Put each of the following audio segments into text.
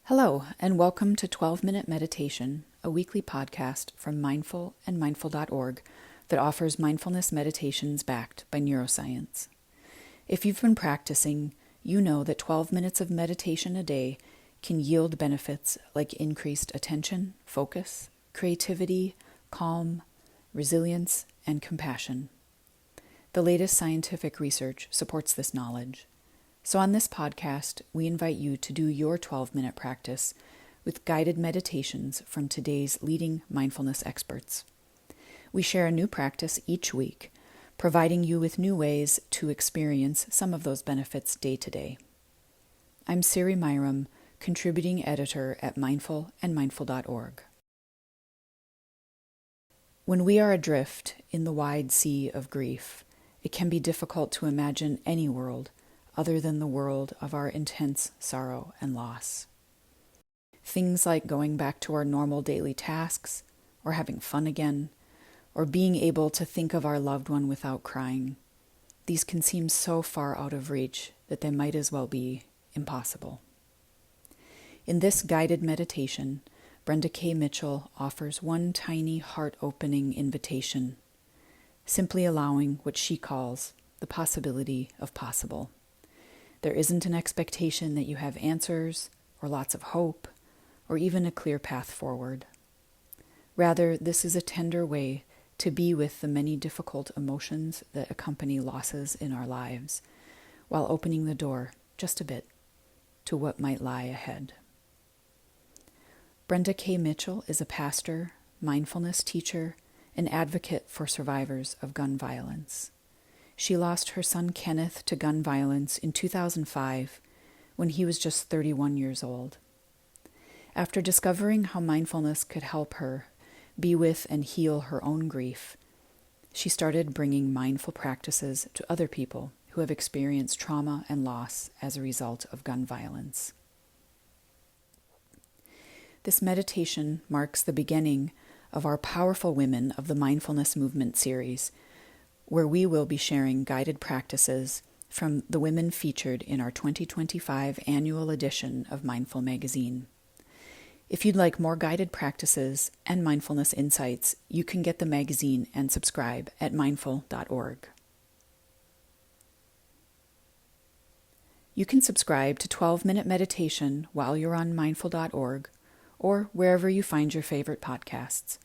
Hello, and welcome to 12-Minute Meditation, a weekly podcast from Mindful and mindful.org that offers mindfulness meditations backed by neuroscience. If you've been practicing, you know that 12 minutes of meditation a day can yield benefits like increased attention, focus, creativity, calm, resilience, and compassion. The latest scientific research supports this knowledge. So on this podcast, we invite you to do your 12-minute practice with guided meditations from today's leading mindfulness experts. We share a new practice each week, providing you with new ways to experience some of those benefits day to day. I'm Siri Myram, contributing editor at Mindful and mindful.org. When we are adrift in the wide sea of grief, it can be difficult to imagine any world other than the world of our intense sorrow and loss. Things like going back to our normal daily tasks, or having fun again, or being able to think of our loved one without crying, these can seem so far out of reach that they might as well be impossible. In this guided meditation, Brenda K. offers one tiny heart-opening invitation, simply allowing what she calls the possibility of possible. There isn't an expectation that you have answers, or lots of hope, or even a clear path forward. Rather, this is a tender way to be with the many difficult emotions that accompany losses in our lives, while opening the door, just a bit, to what might lie ahead. Brenda K. Mitchell is a pastor, mindfulness teacher, and advocate for survivors of gun violence. She lost her son Kenneth to gun violence in 2005 when he was just 31 years old. After discovering how mindfulness could help her be with and heal her own grief, she started bringing mindful practices to other people who have experienced trauma and loss as a result of gun violence. This meditation marks the beginning of our Powerful Women of the Mindfulness Movement series, where we will be sharing guided practices from the women featured in our 2025 annual edition of Mindful magazine. If you'd like more guided practices and mindfulness insights, you can get the magazine and subscribe at mindful.org. You can subscribe to 12-Minute Meditation while you're on mindful.org or wherever you find your favorite podcasts.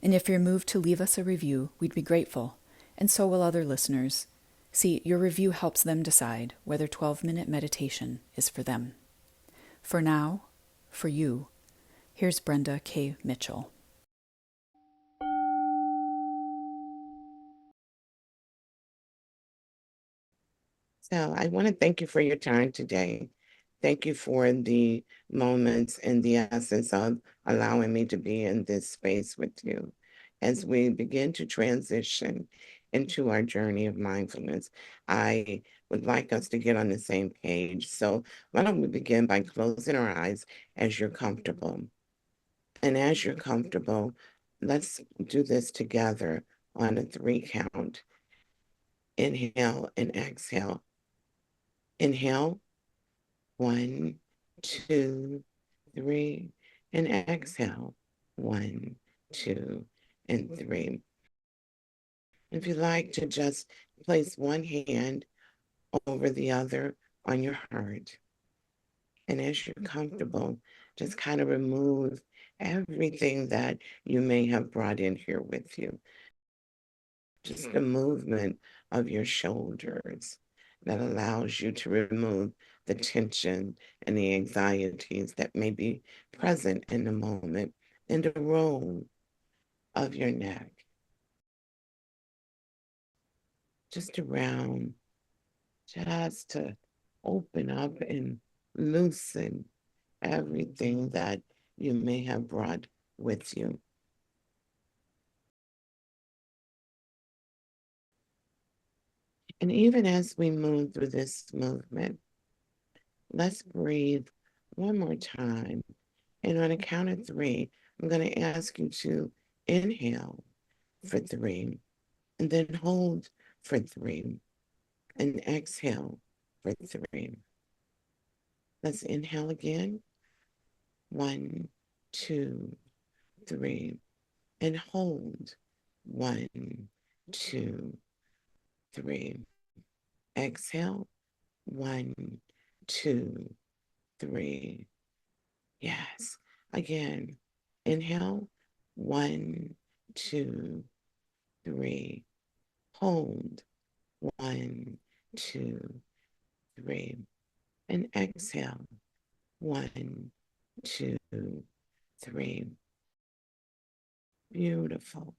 And if you're moved to leave us a review, we'd be grateful. And so will other listeners. See, your review helps them decide whether 12-minute meditation is for them. For now, for you, here's Brenda K. Mitchell. So I want to thank you for your time today. Thank you for the moments and the essence of allowing me to be in this space with you as we begin to transition into our journey of mindfulness. I would like us to get on the same page. So why don't we begin by closing our eyes as you're comfortable. And as you're comfortable, let's do this together on a 3 count. Inhale and exhale. Inhale, 1, 2, 3, and exhale, 1, 2, and 3. If you like to just place one hand over the other on your heart, and as you're comfortable, just kind of remove everything that you may have brought in here with you. Just the movement of your shoulders that allows you to remove the tension and the anxieties that may be present in the moment, in the roll of your neck. Just around, just to open up and loosen everything that you may have brought with you. And even as we move through this movement, let's breathe one more time. And on a count of 3, I'm going to ask you to inhale for 3, and then hold for 3, and exhale for 3. Let's inhale again. 1, 2, 3, and hold. 1, 2, 3. Exhale. 1, 2, 3. Yes. Again. Inhale. 1, 2, 3. Hold. 1, 2, 3. And exhale. 1, 2, 3. Beautiful.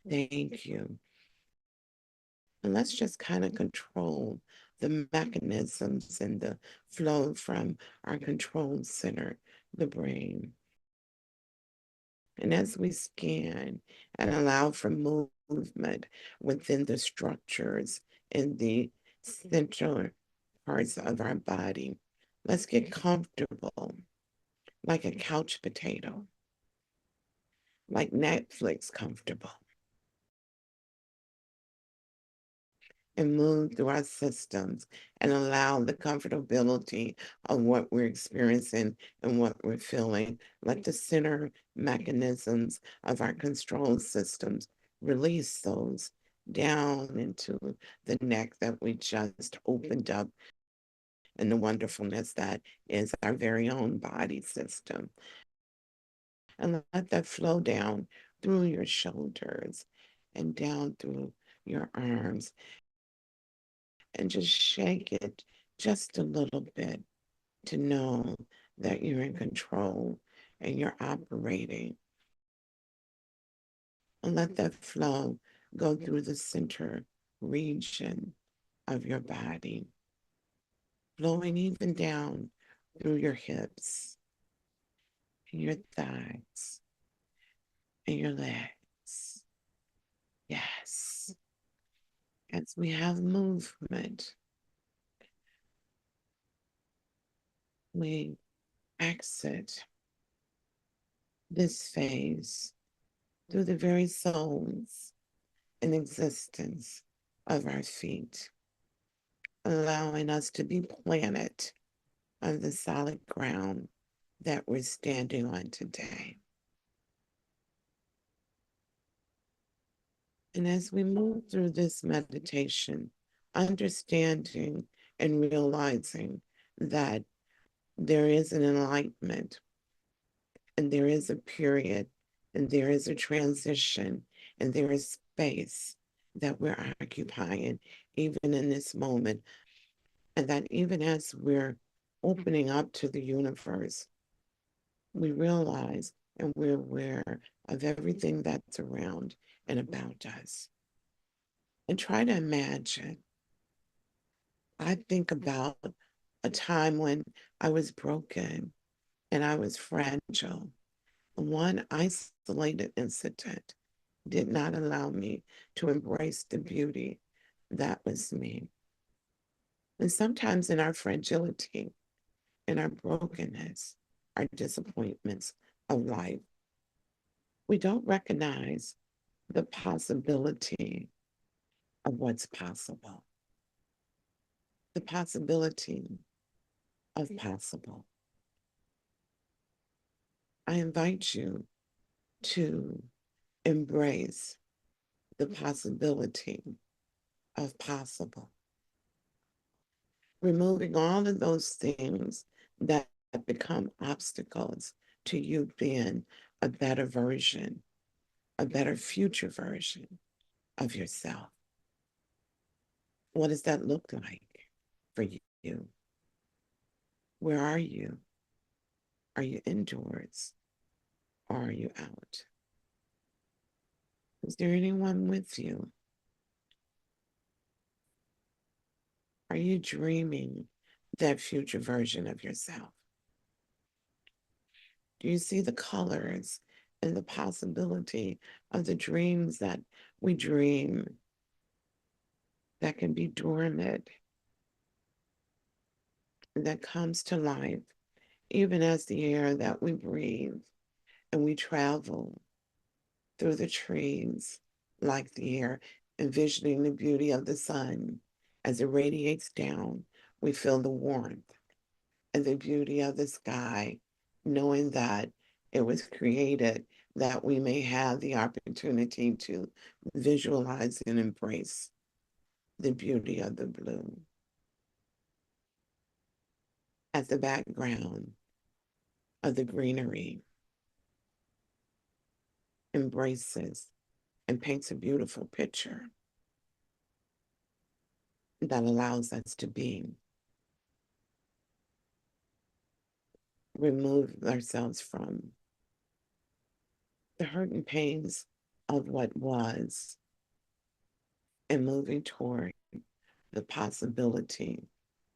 Thank you. And let's just kind of control the mechanisms and the flow from our control center, the brain. And as we scan and allow for movement within the structures in the central parts of our body, let's get comfortable like a couch potato, like Netflix comfortable, and move through our systems and allow the comfortability of what we're experiencing and what we're feeling. Let the center mechanisms of our control systems release those down into the neck that we just opened up, and the wonderfulness that is our very own body system. And let that flow down through your shoulders and down through your arms, and just shake it just a little bit to know that you're in control and you're operating. And let that flow go through the center region of your body, flowing even down through your hips and your thighs and your legs. Yes. As we have movement, we exit this phase through the very souls and existence of our feet, allowing us to be planted on the solid ground that we're standing on today. And as we move through this meditation, understanding and realizing that there is an enlightenment, and there is a period, and there is a transition, and there is space that we're occupying even in this moment. And that even as we're opening up to the universe, we realize and we're aware of everything that's around and about us. And try to imagine. I think about a time when I was broken and I was fragile. One isolated incident did not allow me to embrace the beauty that was me. And sometimes in our fragility, in our brokenness, our disappointments of life, we don't recognize the possibility of what's possible, the possibility of possible. I invite you to embrace the possibility of possible, removing all of those things that become obstacles to you being a better version, a better future version of yourself. What does that look like for you? Where are you? Are you indoors or are you out? Is there anyone with you? Are you dreaming that future version of yourself? Do you see the colors and the possibility of the dreams that we dream that can be dormant, that comes to life, even as the air that we breathe and we travel through the trees like the air, envisioning the beauty of the sun as it radiates down. We feel the warmth and the beauty of the sky knowing that it was created that we may have the opportunity to visualize and embrace the beauty of the blue. At the background of the greenery embraces and paints a beautiful picture that allows us to be, remove ourselves from the hurt and pains of what was and moving toward the possibility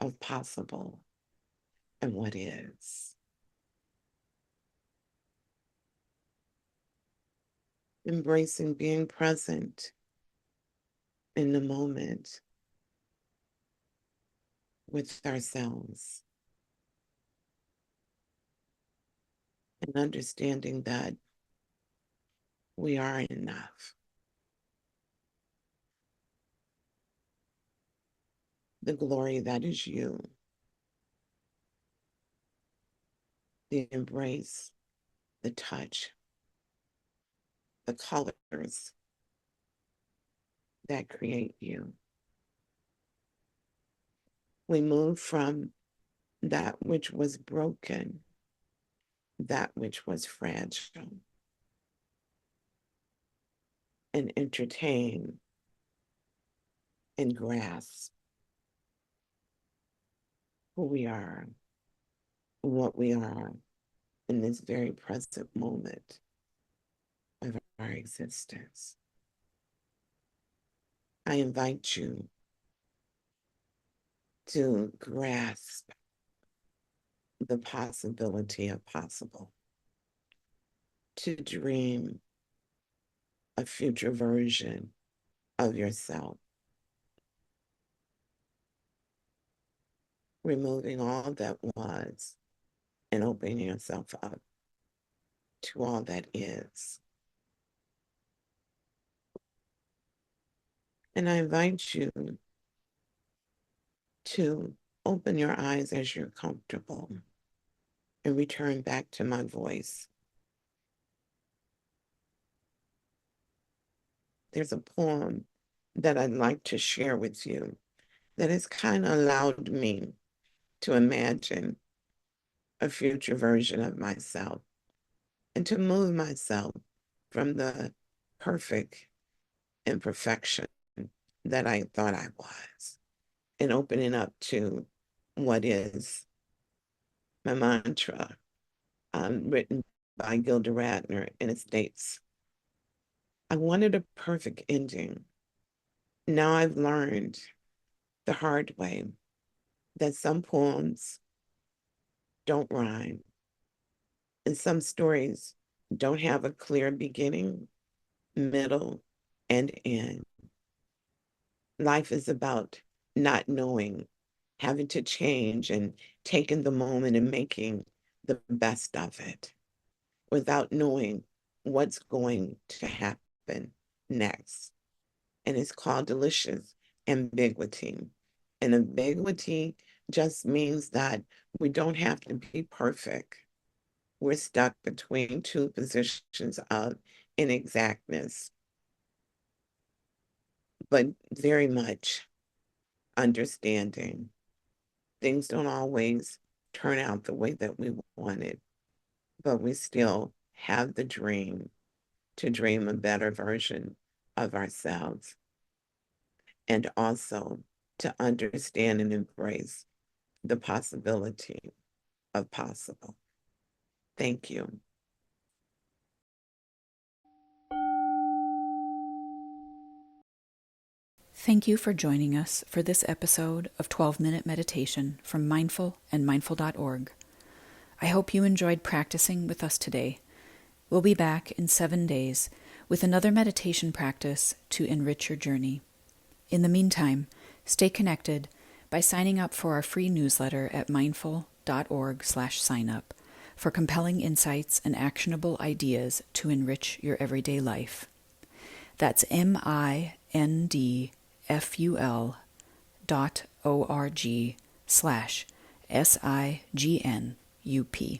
of possible and what is. Embracing being present in the moment with ourselves and understanding that we are enough. The glory that is you, the embrace, the touch, the colors that create you. We move from that which was broken, that which was fragile, and entertain and grasp who we are, what we are in this very present moment of our existence. I invite you to grasp the possibility of possible, to dream a future version of yourself, removing all that was and opening yourself up to all that is. And I invite you to open your eyes as you're comfortable and return back to my voice. There's a poem that I'd like to share with you that has kind of allowed me to imagine a future version of myself and to move myself from the perfect imperfection that I thought I was and opening up to what is my mantra, written by Gilda Radner, and it states, I wanted a perfect ending. Now I've learned the hard way that some poems don't rhyme and some stories don't have a clear beginning, middle, and end. Life is about not knowing, having to change and taking the moment and making the best of it without knowing what's going to happen next. And it's called delicious ambiguity. And ambiguity just means that we don't have to be perfect. We're stuck between two positions of inexactness, but very much understanding. Things don't always turn out the way that we wanted, but we still have the dream to dream a better version of ourselves and also to understand and embrace the possibility of possible. Thank you. Thank you for joining us for this episode of 12-Minute Meditation from Mindful and Mindful.org. I hope you enjoyed practicing with us today. We'll be back in 7 days with another meditation practice to enrich your journey. In the meantime, stay connected by signing up for our free newsletter at mindful.org/signup for compelling insights and actionable ideas to enrich your everyday life. That's mindful.org/SIGNUP.